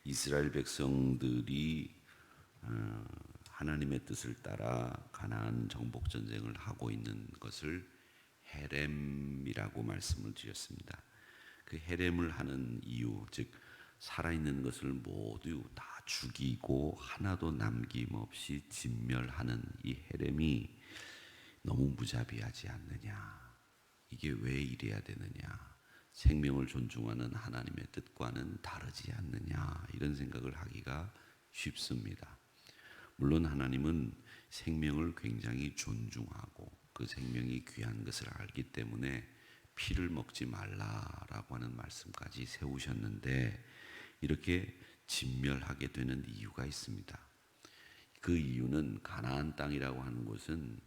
이스라엘 백성들이 하나님의 뜻을 따라 가나안 정복 전쟁을 하고 있는 것을 헤렘이라고 말씀을 드렸습니다. 그 헤렘을 하는 이유, 즉 살아있는 것을 모두 다 죽이고 하나도 남김없이 진멸하는 이 헤렘이 너무 무자비하지 않느냐, 이게 왜 이래야 되느냐, 생명을 존중하는 하나님의 뜻과는 다르지 않느냐, 이런 생각을 하기가 쉽습니다. 물론 하나님은 생명을 굉장히 존중하고 그 생명이 귀한 것을 알기 때문에 피를 먹지 말라라고 하는 말씀까지 세우셨는데, 이렇게 진멸하게 되는 이유가 있습니다. 그 이유는 가나안 땅이라고 하는 곳은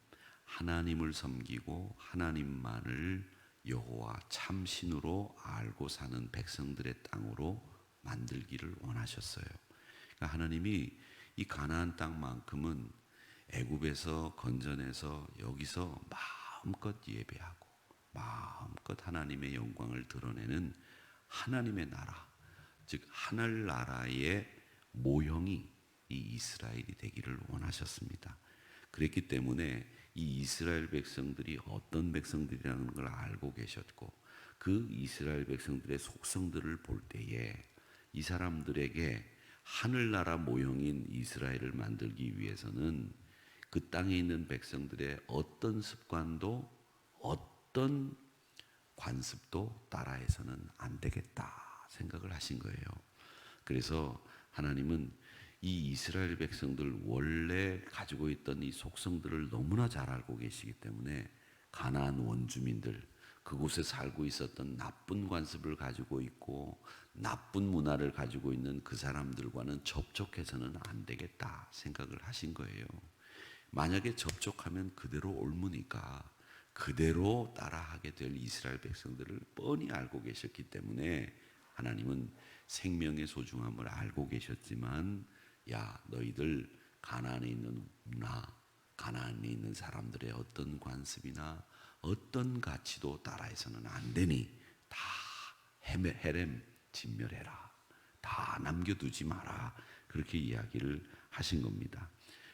하나님을 섬기고 하나님만을 여호와 참신으로 알고 사는 백성들의 땅으로 만들기를 원하셨어요. 그러니까 하나님이 이 가나안 땅만큼은 애굽에서 건져내서 여기서 마음껏 예배하고 마음껏 하나님의 영광을 드러내는 하나님의 나라, 즉 하늘나라의 모형이 이 이스라엘이 되기를 원하셨습니다. 그랬기 때문에 이 이스라엘 백성들이 어떤 백성들이라는 걸 알고 계셨고, 그 이스라엘 백성들의 속성들을 볼 때에 이 사람들에게 하늘나라 모형인 이스라엘을 만들기 위해서는 그 땅에 있는 백성들의 어떤 습관도 어떤 관습도 따라해서는 안 되겠다 생각을 하신 거예요. 그래서 하나님은 이 이스라엘 백성들 원래 가지고 있던 이 속성들을 너무나 잘 알고 계시기 때문에 가나안 원주민들, 그곳에 살고 있었던 나쁜 관습을 가지고 있고 나쁜 문화를 가지고 있는 그 사람들과는 접촉해서는 안 되겠다 생각을 하신 거예요. 만약에 접촉하면 그대로 옮으니까 그대로 따라하게 될 이스라엘 백성들을 뻔히 알고 계셨기 때문에 하나님은 생명의 소중함을 알고 계셨지만, 야, 너희들 가나안에 있는 문화, 가나안에 있는 사람들의 어떤 관습이나 어떤 가치도 따라해서는 안 되니 다 헤렘 진멸해라, 다 남겨두지 마라, 그렇게 이야기를 하신 겁니다.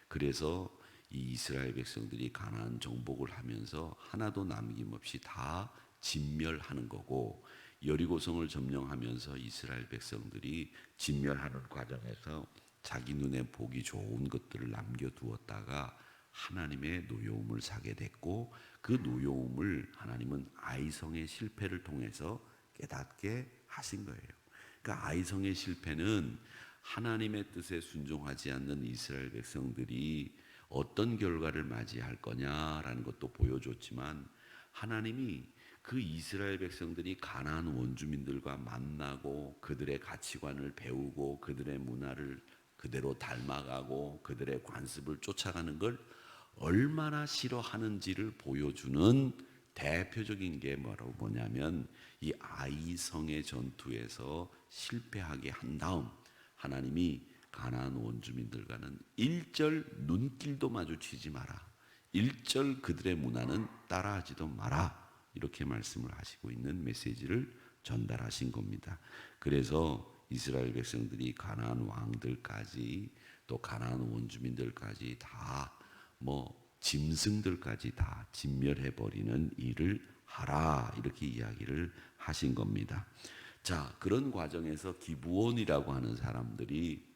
그래서 이 이스라엘 백성들이 가나안 정복을 하면서 하나도 남김없이 다 진멸하는 거고, 여리고성을 점령하면서 이스라엘 백성들이 진멸하는 과정에서 자기 눈에 보기 좋은 것들을 남겨두었다가 하나님의 노여움을 사게 됐고, 그 노여움을 하나님은 아이성의 실패를 통해서 깨닫게 하신 거예요. 그러니까 아이성의 실패는 하나님의 뜻에 순종하지 않는 이스라엘 백성들이 어떤 결과를 맞이할 거냐라는 것도 보여줬지만, 하나님이 그 이스라엘 백성들이 가나안 원주민들과 만나고 그들의 가치관을 배우고 그들의 문화를 그대로 닮아가고 그들의 관습을 쫓아가는 걸 얼마나 싫어하는지를 보여주는 대표적인 게 뭐냐면, 이 아이성의 전투에서 실패하게 한 다음 하나님이 가나안 원주민들과는 일절 눈길도 마주치지 마라, 일절 그들의 문화는 따라하지도 마라, 이렇게 말씀을 하시고 있는 메시지를 전달하신 겁니다. 그래서 이스라엘 백성들이 가나안 왕들까지 또 가나안 원주민들까지 다 짐승들까지 다 진멸해버리는 일을 하라, 이렇게 이야기를 하신 겁니다. 자, 그런 과정에서 기브온이라고 하는 사람들이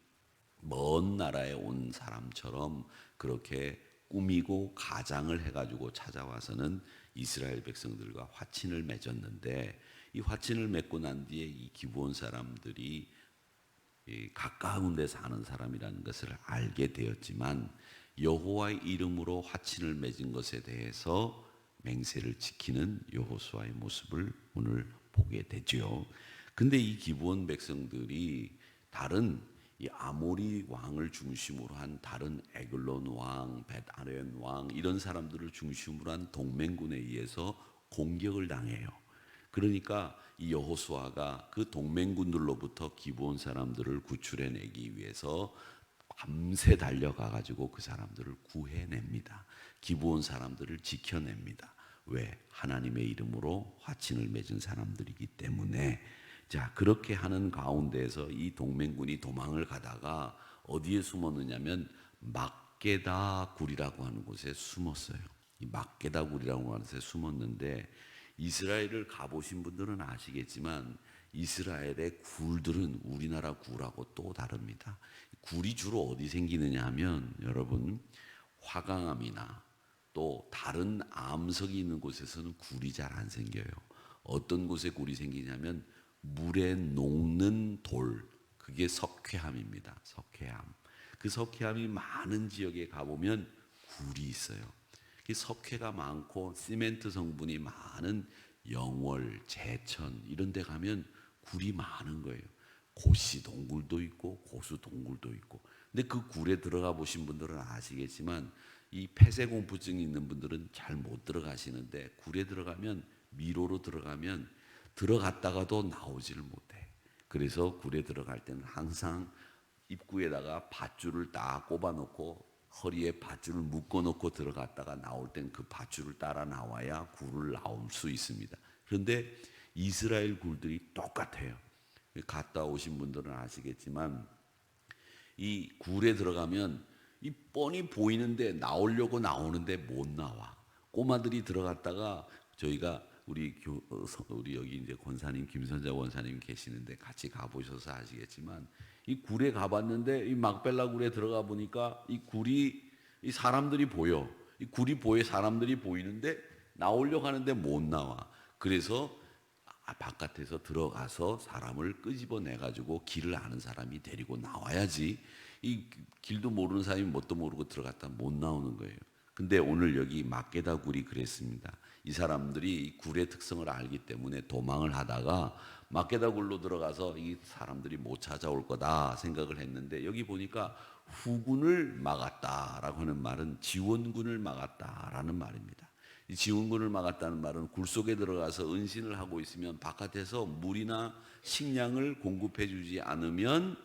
먼 나라에 온 사람처럼 그렇게 꾸미고 가장을 해가지고 찾아와서는 이스라엘 백성들과 화친을 맺었는데, 이 화친을 맺고 난 뒤에 이 기브온 사람들이 가까운 데 사는 사람이라는 것을 알게 되었지만, 여호와의 이름으로 화친을 맺은 것에 대해서 맹세를 지키는 여호수아의 모습을 오늘 보게 되죠. 근데 이 기브온 백성들이 다른 이 아모리 왕을 중심으로 한 다른 에글론 왕, 벳아렌 왕, 이런 사람들을 중심으로 한 동맹군에 의해서 공격을 당해요. 그러니까 이 여호수아가 그 동맹군들로부터 기브온 사람들을 구출해내기 위해서 밤새 달려가 가지고 그 사람들을 구해냅니다. 기브온 사람들을 지켜냅니다. 왜? 하나님의 이름으로 화친을 맺은 사람들이기 때문에. 자, 그렇게 하는 가운데에서 이 동맹군이 도망을 가다가 어디에 숨었느냐면 막게다 굴이라고 하는 곳에 숨었어요. 이 막게다 굴이라고 하는 곳에 숨었는데, 이스라엘을 가보신 분들은 아시겠지만 이스라엘의 굴들은 우리나라 굴하고 또 다릅니다. 굴이 주로 어디 생기느냐 하면 여러분, 화강암이나 또 다른 암석이 있는 곳에서는 굴이 잘 안 생겨요. 어떤 곳에 굴이 생기냐면 물에 녹는 돌, 그게 석회암입니다. 석회암. 그 석회암이 많은 지역에 가보면 굴이 있어요. 석회가 많고 시멘트 성분이 많은 영월, 제천 이런 데 가면 굴이 많은 거예요. 고시 동굴도 있고 고수 동굴도 있고. 근데 그 굴에 들어가 보신 분들은 아시겠지만 이 폐쇄공포증이 있는 분들은 잘 못 들어가시는데, 굴에 들어가면 미로로 들어가면 들어갔다가도 나오지를 못해. 그래서 굴에 들어갈 때는 항상 입구에다가 밧줄을 딱 꼽아 놓고 허리에 밧줄을 묶어 놓고 들어갔다가 나올 땐 그 밧줄을 따라 나와야 굴을 나올 수 있습니다. 그런데 이스라엘 굴들이 똑같아요. 갔다 오신 분들은 아시겠지만 이 굴에 들어가면 이 뻔히 보이는데 나오려고 나오는데 못 나와. 꼬마들이 들어갔다가 저희가 우리 여기 이제 권사님 김선자 원사님 계시는데 같이 가보셔서 아시겠지만 이 굴에 가봤는데 이 막벨라 굴에 들어가 보니까 이 굴이 이 사람들이 보여. 이 굴이 보여 사람들이 보이는데 나오려고 하는데 못 나와. 그래서 바깥에서 들어가서 사람을 끄집어내 가지고 길을 아는 사람이 데리고 나와야지, 이 길도 모르는 사람이 뭣도 모르고 들어갔다 못 나오는 거예요. 근데 오늘 여기 막게다 굴이 그랬습니다. 이 사람들이 굴의 특성을 알기 때문에 도망을 하다가 막게다 굴로 들어가서 이 사람들이 못 찾아올 거다 생각을 했는데, 여기 보니까 후군을 막았다라고 하는 말은 지원군을 막았다라는 말입니다. 이 지원군을 막았다는 말은 굴 속에 들어가서 은신을 하고 있으면 바깥에서 물이나 식량을 공급해 주지 않으면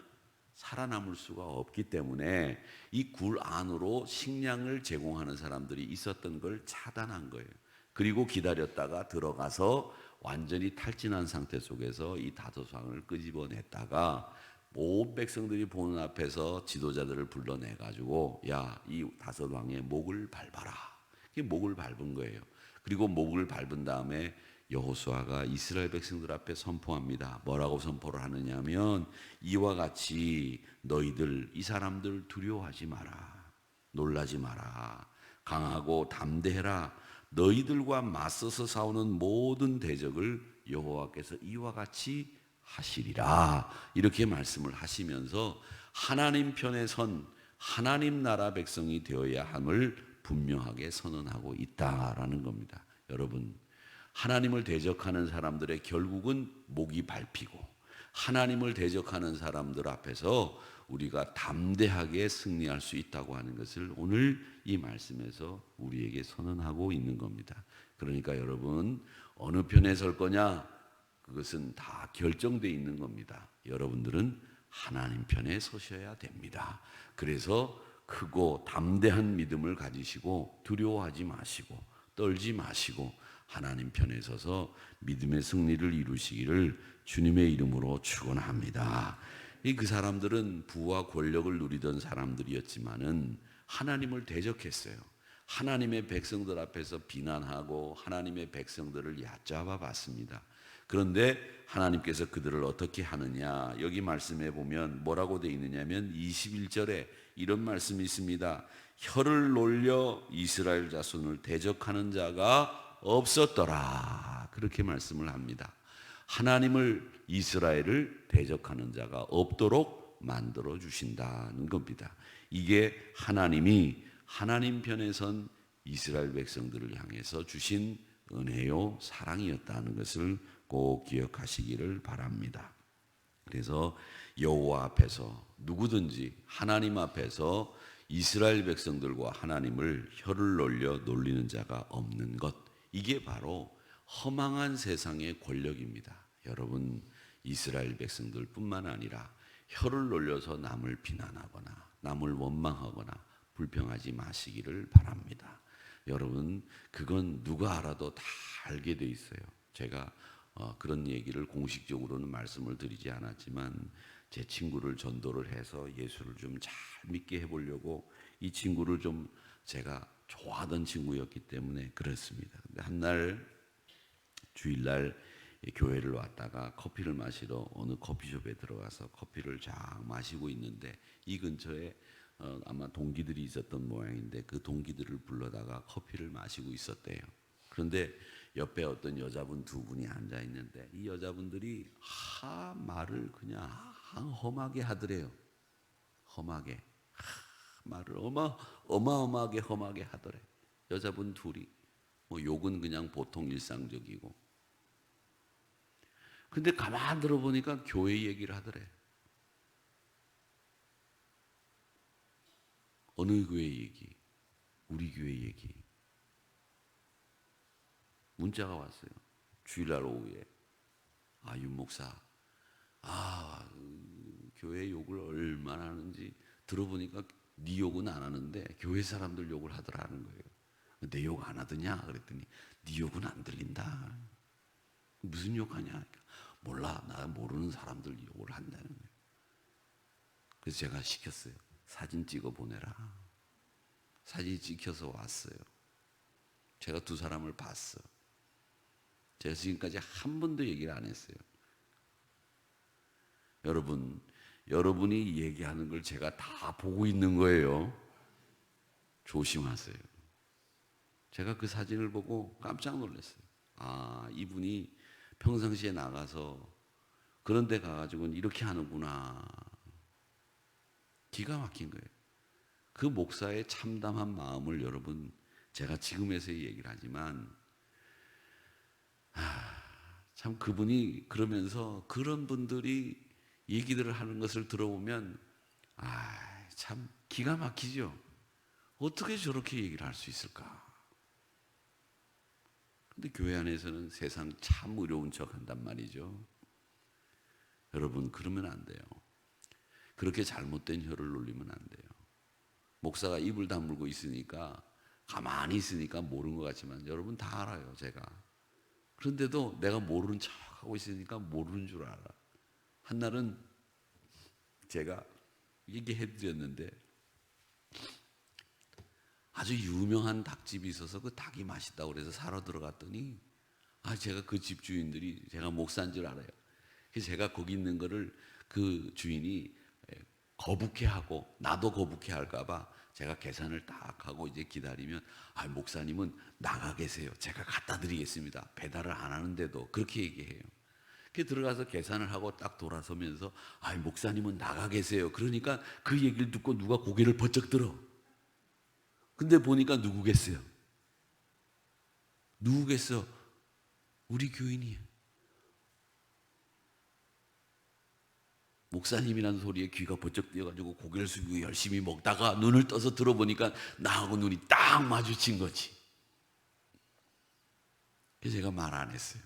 살아남을 수가 없기 때문에 이 굴 안으로 식량을 제공하는 사람들이 있었던 걸 차단한 거예요. 그리고 기다렸다가 들어가서 완전히 탈진한 상태 속에서 이 다소상을 끄집어냈다가 온 백성들이 보는 앞에서 지도자들을 불러내 가지고 야, 이 다섯 왕의 목을 밟아라. 이게 목을 밟은 거예요. 그리고 목을 밟은 다음에 여호수아가 이스라엘 백성들 앞에 선포합니다. 뭐라고 선포를 하느냐면 이와 같이 너희들 이 사람들 두려워하지 마라. 놀라지 마라. 강하고 담대해라. 너희들과 맞서서 싸우는 모든 대적을 여호와께서 이와 같이 하시리라. 이렇게 말씀을 하시면서 하나님 편에 선 하나님 나라 백성이 되어야 함을 분명하게 선언하고 있다라는 겁니다. 여러분, 하나님을 대적하는 사람들의 결국은 목이 밟히고, 하나님을 대적하는 사람들 앞에서 우리가 담대하게 승리할 수 있다고 하는 것을 오늘 이 말씀에서 우리에게 선언하고 있는 겁니다. 그러니까 여러분, 어느 편에 설 거냐? 그것은 다 결정되어 있는 겁니다. 여러분들은 하나님 편에 서셔야 됩니다. 그래서 크고 담대한 믿음을 가지시고 두려워하지 마시고 떨지 마시고 하나님 편에 서서 믿음의 승리를 이루시기를 주님의 이름으로 축원합니다. 그 사람들은 부와 권력을 누리던 사람들이었지만은 하나님을 대적했어요. 하나님의 백성들 앞에서 비난하고 하나님의 백성들을 얕잡아 봤습니다. 그런데 하나님께서 그들을 어떻게 하느냐, 여기 말씀해 보면 뭐라고 되어 있느냐면 21절에 이런 말씀이 있습니다. 혀를 놀려 이스라엘 자손을 대적하는 자가 없었더라. 그렇게 말씀을 합니다. 하나님을, 이스라엘을 대적하는 자가 없도록 만들어 주신다는 겁니다. 이게 하나님이 하나님 편에 선 이스라엘 백성들을 향해서 주신 은혜요 사랑이었다는 것을 꼭 기억하시기를 바랍니다. 그래서 여호와 앞에서 누구든지 하나님 앞에서 이스라엘 백성들과 하나님을 혀를 놀려 놀리는 자가 없는 것, 이게 바로 허망한 세상의 권력입니다. 여러분, 이스라엘 백성들뿐만 아니라 혀를 놀려서 남을 비난하거나 남을 원망하거나 불평하지 마시기를 바랍니다. 여러분, 그건 누가 알아도 다 알게 돼 있어요. 제가 그런 얘기를 공식적으로는 말씀을 드리지 않았지만 제 친구를 전도를 해서 예수를 좀 잘 믿게 해보려고 이 친구를 좀 제가 좋아하던 친구였기 때문에 그랬습니다. 근데 한날 주일날 교회를 왔다가 커피를 마시러 어느 커피숍에 들어가서 커피를 쫙 마시고 있는데 이 근처에 아마 동기들이 있었던 모양인데 그 동기들을 불러다가 커피를 마시고 있었대요. 그런데 옆에 어떤 여자분 두 분이 앉아 있는데 이 여자분들이 말을 그냥 험하게 하더래요. 험하게 말을 어마어마하게 험하게 하더래. 여자분 둘이 뭐 욕은 그냥 보통 일상적이고. 근데 가만 들어보니까 교회 얘기를 하더래. 어느 교회 얘기? 우리 교회 얘기. 문자가 왔어요. 주일날 오후에. 윤 목사. 교회 욕을 얼마나 하는지 들어보니까 네 욕은 안 하는데 교회 사람들 욕을 하더라는 거예요. 내 욕 안 하더냐? 그랬더니 네 욕은 안 들린다. 무슨 욕하냐? 몰라. 나 모르는 사람들 욕을 한다는 거예요. 그래서 제가 시켰어요. 사진 찍어 보내라. 사진 찍혀서 왔어요. 제가 두 사람을 봤어. 제가 지금까지 한 번도 얘기를 안 했어요. 여러분이 얘기하는 걸 제가 다 보고 있는 거예요. 조심하세요. 제가 그 사진을 보고 깜짝 놀랐어요. 이분이 평상시에 나가서 그런 데 가가지고는 이렇게 하는구나. 기가 막힌 거예요. 그 목사의 참담한 마음을 여러분, 제가 지금에서 얘기를 하지만 참 그분이 그러면서 그런 분들이 얘기들을 하는 것을 들어보면 참 기가 막히죠. 어떻게 저렇게 얘기를 할 수 있을까? 근데 교회 안에서는 세상 참 의로운 척 한단 말이죠. 여러분, 그러면 안 돼요. 그렇게 잘못된 혀를 놀리면 안 돼요. 목사가 입을 다물고 있으니까, 가만히 있으니까 모르는 것 같지만 여러분 다 알아요, 제가. 그런데도 내가 모르는 척 하고 있으니까 모르는 줄 알아. 한날은 제가 얘기해 드렸는데 아주 유명한 닭집이 있어서 그 닭이 맛있다고 그래서 사러 들어갔더니 제가 그 집 주인들이 제가 목사인 줄 알아요. 그래서 제가 거기 있는 거를 그 주인이 거북해하고 나도 거북해할까봐 제가 계산을 딱 하고 이제 기다리면 목사님은 나가 계세요. 제가 갖다 드리겠습니다. 배달을 안 하는데도 그렇게 얘기해요. 그 들어가서 계산을 하고 딱 돌아서면서 목사님은 나가 계세요. 그러니까 그 얘기를 듣고 누가 고개를 번쩍 들어. 근데 보니까 누구겠어요? 누구겠어? 우리 교인이에요. 목사님이라는 소리에 귀가 번쩍 뛰어가지고 고개를 숙이고 열심히 먹다가 눈을 떠서 들어보니까 나하고 눈이 딱 마주친 거지. 그래서 제가 말 안 했어요.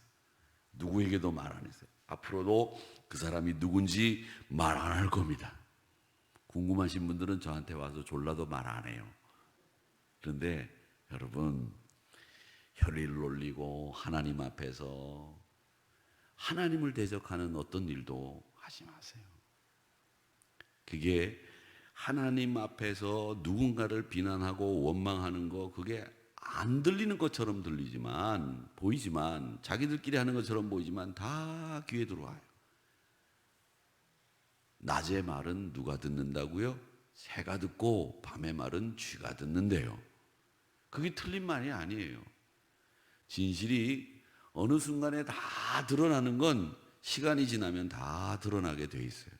누구에게도 말 안 했어요. 앞으로도 그 사람이 누군지 말 안 할 겁니다. 궁금하신 분들은 저한테 와서 졸라도 말 안 해요. 그런데 여러분, 혈의를 놀리고 하나님 앞에서 하나님을 대적하는 어떤 일도 하지 마세요. 그게 하나님 앞에서 누군가를 비난하고 원망하는 거, 그게 안 들리는 것처럼 들리지만, 보이지만, 자기들끼리 하는 것처럼 보이지만 다 귀에 들어와요. 낮의 말은 누가 듣는다고요? 새가 듣고 밤의 말은 쥐가 듣는데요. 그게 틀린 말이 아니에요. 진실이 어느 순간에 다 드러나는 건 시간이 지나면 다 드러나게 돼 있어요.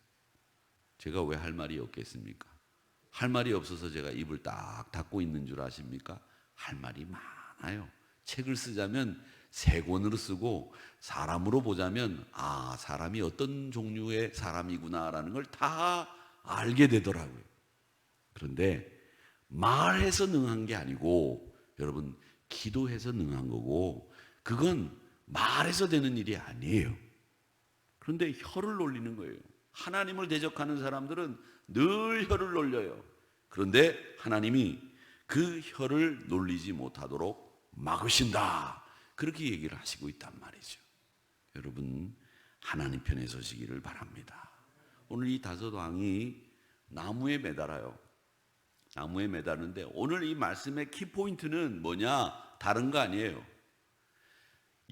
제가 왜 할 말이 없겠습니까? 할 말이 없어서 제가 입을 딱 닫고 있는 줄 아십니까? 할 말이 많아요. 책을 쓰자면 3권으로 쓰고 사람으로 보자면 사람이 어떤 종류의 사람이구나라는 걸 다 알게 되더라고요. 그런데 말해서 능한 게 아니고 여러분, 기도해서 능한 거고, 그건 말해서 되는 일이 아니에요. 그런데 혀를 놀리는 거예요. 하나님을 대적하는 사람들은 늘 혀를 놀려요. 그런데 하나님이 그 혀를 놀리지 못하도록 막으신다, 그렇게 얘기를 하시고 있단 말이죠. 여러분 하나님 편에 서시기를 바랍니다. 오늘 이 다섯 왕이 나무에 매달아요. 나무에 매달는데 오늘 이 말씀의 키포인트는 뭐냐? 다른 거 아니에요.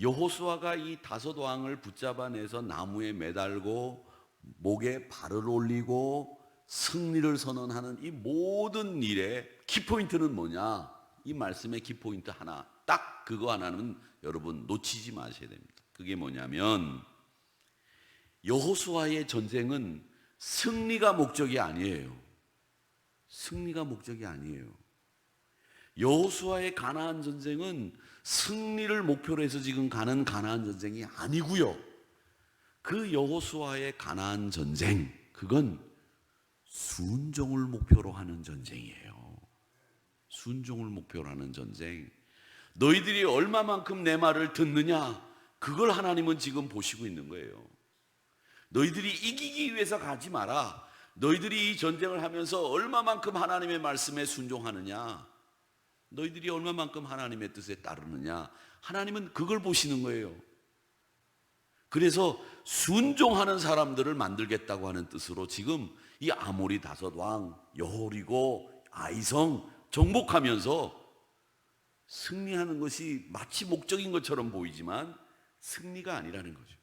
여호수아가 이 다섯 왕을 붙잡아내서 나무에 매달고 목에 발을 올리고 승리를 선언하는 이 모든 일의 키포인트는 뭐냐? 이 말씀의 키포인트 하나, 딱 그거 하나는 여러분 놓치지 마셔야 됩니다. 그게 뭐냐면 여호수아의 전쟁은 승리가 목적이 아니에요. 승리가 목적이 아니에요. 여호수아의 가나안 전쟁은 승리를 목표로 해서 지금 가는 가나안 전쟁이 아니고요. 그 여호수아의 가나안 전쟁, 그건 순종을 목표로 하는 전쟁이에요. 순종을 목표로 하는 전쟁. 너희들이 얼마만큼 내 말을 듣느냐, 그걸 하나님은 지금 보시고 있는 거예요. 너희들이 이기기 위해서 가지 마라. 너희들이 이 전쟁을 하면서 얼마만큼 하나님의 말씀에 순종하느냐, 너희들이 얼마만큼 하나님의 뜻에 따르느냐, 하나님은 그걸 보시는 거예요. 그래서 순종하는 사람들을 만들겠다고 하는 뜻으로 지금 이 아모리 다섯 왕, 여호리고, 아이성 정복하면서 승리하는 것이 마치 목적인 것처럼 보이지만 승리가 아니라는 거죠.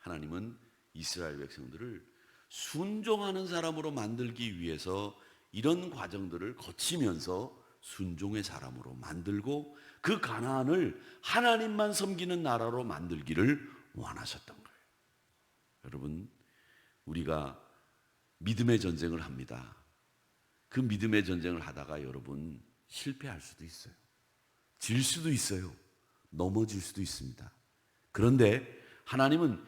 하나님은 이스라엘 백성들을 순종하는 사람으로 만들기 위해서 이런 과정들을 거치면서 순종의 사람으로 만들고 그 가나안을 하나님만 섬기는 나라로 만들기를 원하셨던 거예요. 여러분, 우리가 믿음의 전쟁을 합니다. 그 믿음의 전쟁을 하다가 여러분 실패할 수도 있어요. 질 수도 있어요. 넘어질 수도 있습니다. 그런데 하나님은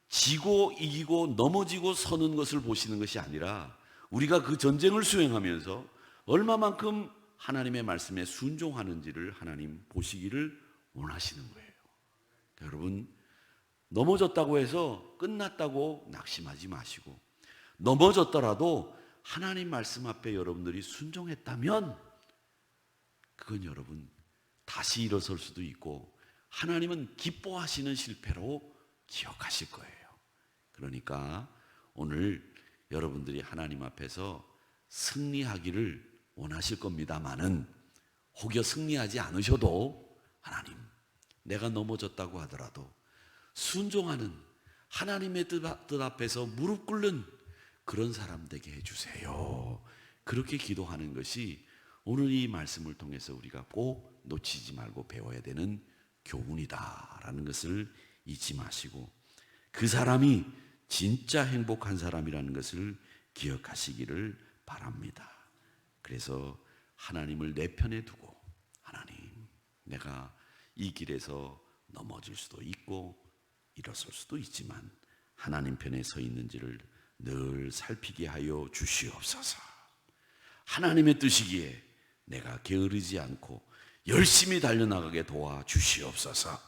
지고 이기고 넘어지고 서는 것을 보시는 것이 아니라 우리가 그 전쟁을 수행하면서 얼마만큼 하나님의 말씀에 순종하는지를 하나님 보시기를 원하시는 거예요. 여러분, 넘어졌다고 해서 끝났다고 낙심하지 마시고, 넘어졌더라도 하나님 말씀 앞에 여러분들이 순종했다면 그건 여러분 다시 일어설 수도 있고 하나님은 기뻐하시는 실패로 기억하실 거예요. 그러니까 오늘 여러분들이 하나님 앞에서 승리하기를 원하실 겁니다마는 혹여 승리하지 않으셔도 하나님, 내가 넘어졌다고 하더라도 순종하는 하나님의 뜻 앞에서 무릎 꿇는 그런 사람 되게 해주세요. 그렇게 기도하는 것이 오늘 이 말씀을 통해서 우리가 꼭 놓치지 말고 배워야 되는 교훈이다라는 것을 잊지 마시고 그 사람이 진짜 행복한 사람이라는 것을 기억하시기를 바랍니다. 그래서 하나님을 내 편에 두고, 하나님, 내가 이 길에서 넘어질 수도 있고 일어설 수도 있지만 하나님 편에 서 있는지를 늘 살피게 하여 주시옵소서. 하나님의 뜻이기에 내가 게으르지 않고 열심히 달려나가게 도와 주시옵소서.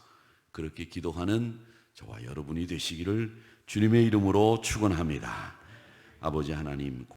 그렇게 기도하는 저와 여러분이 되시기를 주님의 이름으로 축원합니다. 아버지 하나님,